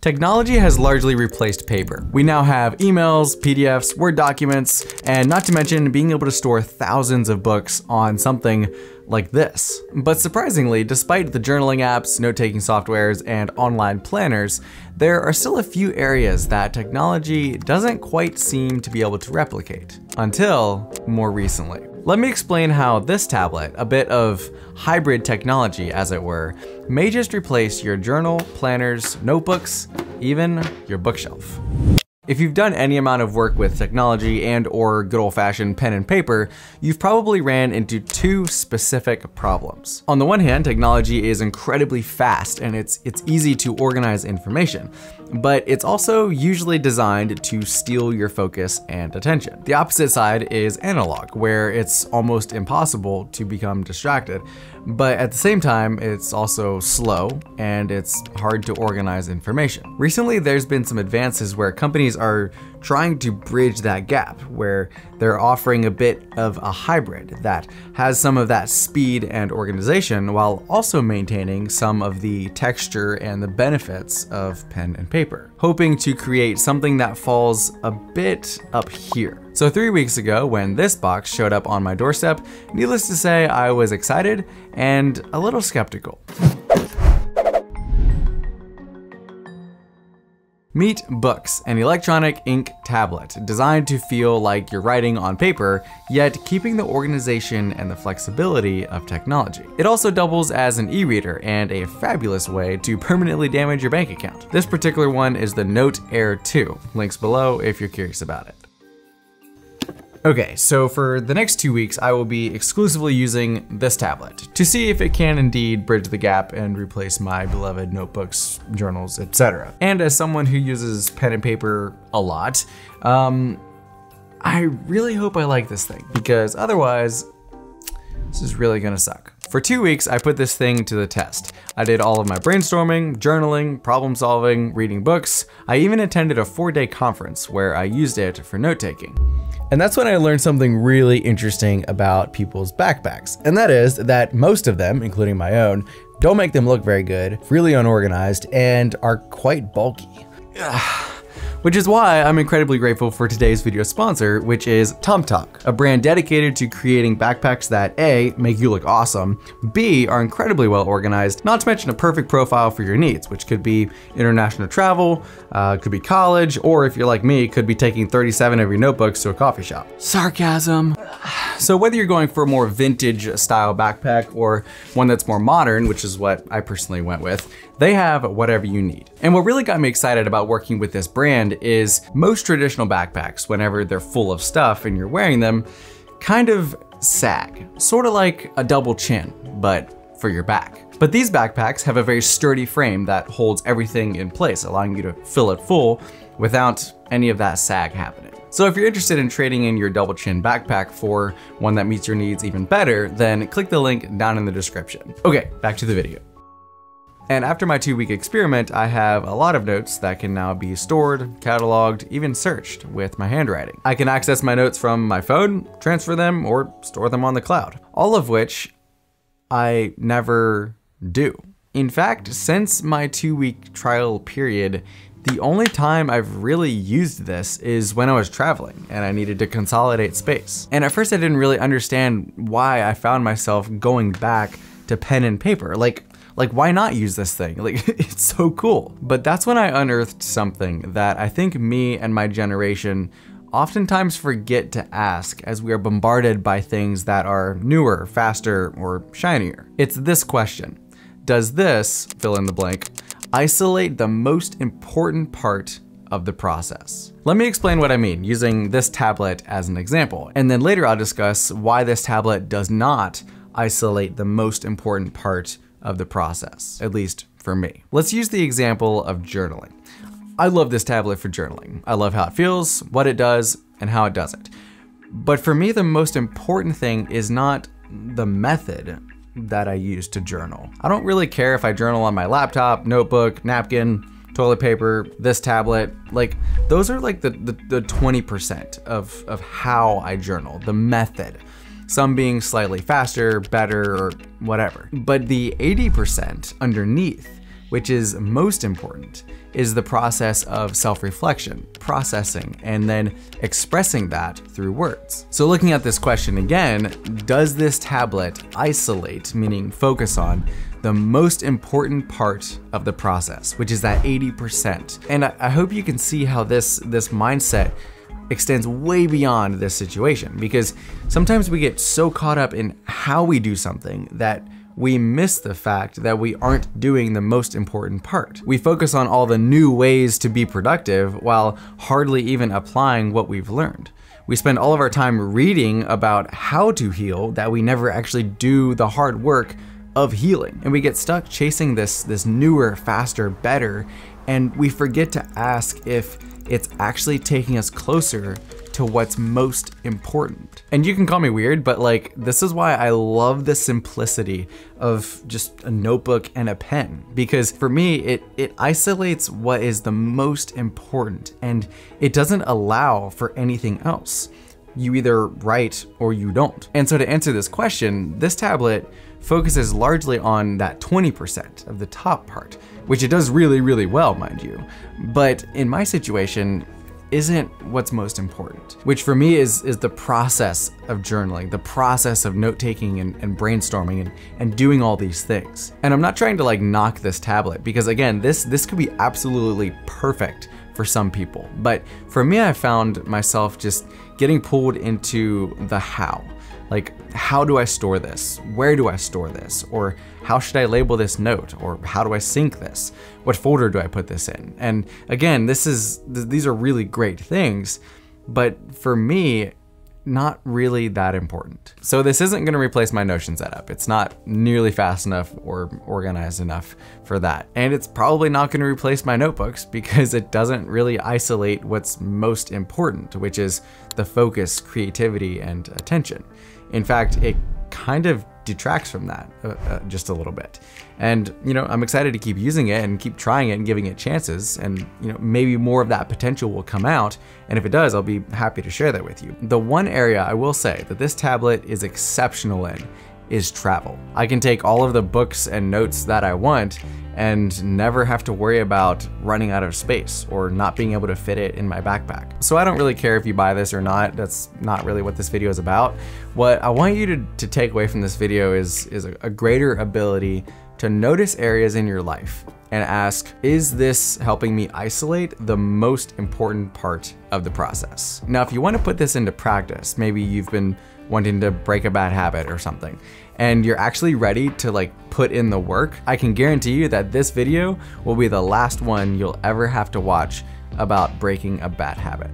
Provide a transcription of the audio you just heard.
Technology has largely replaced paper. We now have emails, PDFs, Word documents, and not to mention being able to store thousands of books on something like this. But surprisingly, despite the journaling apps, note-taking softwares, and online planners, there are still a few areas that technology doesn't quite seem to be able to replicate, until more recently. Let me explain how this tablet, a bit of hybrid technology as it were, may just replace your journal, planners, notebooks, even your bookshelf. If you've done any amount of work with technology and or good old-fashioned pen and paper, you've probably ran into two specific problems. On the one hand, technology is incredibly fast and it's easy to organize information, but it's also usually designed to steal your focus and attention. The opposite side is analog, where it's almost impossible to become distracted, but at the same time, it's also slow and it's hard to organize information. Recently, there's been some advances where companies are trying to bridge that gap, where they're offering a bit of a hybrid that has some of that speed and organization while also maintaining some of the texture and the benefits of pen and paper, hoping to create something that falls a bit up here. So 3 weeks ago, when this box showed up on my doorstep, needless to say, I was excited and a little skeptical. Meet Books, an electronic ink tablet designed to feel like you're writing on paper, yet keeping the organization and the flexibility of technology. It also doubles as an e-reader and a fabulous way to permanently damage your bank account. This particular one is the Note Air 2. Links below if you're curious about it. Okay, so for the next 2 weeks, I will be exclusively using this tablet to see if it can indeed bridge the gap and replace my beloved notebooks, journals, etc. And as someone who uses pen and paper a lot, I really hope I like this thing, because otherwise, this is really gonna suck. For 2 weeks, I put this thing to the test. I did all of my brainstorming, journaling, problem solving, reading books. I even attended a 4-day conference where I used it for note-taking. And that's when I learned something really interesting about people's backpacks. And that is that most of them, including my own, don't make them look very good, really unorganized, and are quite bulky. Which is why I'm incredibly grateful for today's video sponsor, which is TomTok, a brand dedicated to creating backpacks that A, make you look awesome, B, are incredibly well organized, not to mention a perfect profile for your needs, which could be international travel, could be college, or if you're like me, could be taking 37 of your notebooks to a coffee shop. Sarcasm. So whether you're going for a more vintage style backpack or one that's more modern, which is what I personally went with, they have whatever you need. And what really got me excited about working with this brand is most traditional backpacks, whenever they're full of stuff and you're wearing them, kind of sag, sort of like a double chin, but for your back. But these backpacks have a very sturdy frame that holds everything in place, allowing you to fill it full without any of that sag happening. So if you're interested in trading in your double chin backpack for one that meets your needs even better, then click the link down in the description. Okay, back to the video. And after my 2-week experiment, I have a lot of notes that can now be stored, cataloged, even searched with my handwriting. I can access my notes from my phone, transfer them, or store them on the cloud. All of which I never do. In fact, since my 2-week trial period, the only time I've really used this is when I was traveling and I needed to consolidate space. And at first I didn't really understand why I found myself going back to pen and paper. Like why not use this thing? Like, it's so cool. But that's when I unearthed something that I think me and my generation oftentimes forget to ask as we are bombarded by things that are newer, faster, or shinier. It's this question: does this, fill in the blank, isolate the most important part of the process? Let me explain what I mean using this tablet as an example, and then later I'll discuss why this tablet does not isolate the most important part of the process, at least for me. Let's use the example of journaling. I love this tablet for journaling. I love how it feels, what it does, and how it does it. But for me, the most important thing is not the method that I use to journal. I don't really care if I journal on my laptop, notebook, napkin, toilet paper, this tablet. Like, those are like the 20% of how I journal, the method. Some being slightly faster, better, or whatever. But the 80% underneath, which is most important, is the process of self-reflection, processing, and then expressing that through words. So looking at this question again, does this tablet isolate, meaning focus on, the most important part of the process, which is that 80%? And I hope you can see how this mindset extends way beyond this situation, because sometimes we get so caught up in how we do something that we miss the fact that we aren't doing the most important part. We focus on all the new ways to be productive while hardly even applying what we've learned. We spend all of our time reading about how to heal that we never actually do the hard work of healing. And we get stuck chasing this newer, faster, better, and we forget to ask if it's actually taking us closer to what's most important. And you can call me weird, but like, this is why I love the simplicity of just a notebook and a pen, because for me, it isolates what is the most important and it doesn't allow for anything else. You either write or you don't. And so to answer this question, this tablet focuses largely on that 20% of the top part, which it does really, really well, mind you. But in my situation, isn't what's most important, which for me is the process of journaling, the process of note-taking and brainstorming and doing all these things. And I'm not trying to like knock this tablet, because again, this could be absolutely perfect for some people. But for me, I found myself just getting pulled into the how. Like, how do I store this? Where do I store this? Or how should I label this note? Or how do I sync this? What folder do I put this in? And again, these are really great things, but for me, not really that important. So this isn't gonna replace my Notion setup. It's not nearly fast enough or organized enough for that. And it's probably not gonna replace my notebooks because it doesn't really isolate what's most important, which is the focus, creativity, and attention. In fact, it kind of detracts from that just a little bit. And I'm excited to keep using it and keep trying it and giving it chances, and maybe more of that potential will come out, and if it does, I'll be happy to share that with you. The one area I will say that this tablet is exceptional in is travel. I can take all of the books and notes that I want and never have to worry about running out of space or not being able to fit it in my backpack. So I don't really care if you buy this or not. That's not really what this video is about. What I want you to take away from this video is a greater ability to notice areas in your life and ask, is this helping me isolate the most important part of the process? Now, if you want to put this into practice, maybe you've been wanting to break a bad habit or something, and you're actually ready to like put in the work, I can guarantee you that this video will be the last one you'll ever have to watch about breaking a bad habit.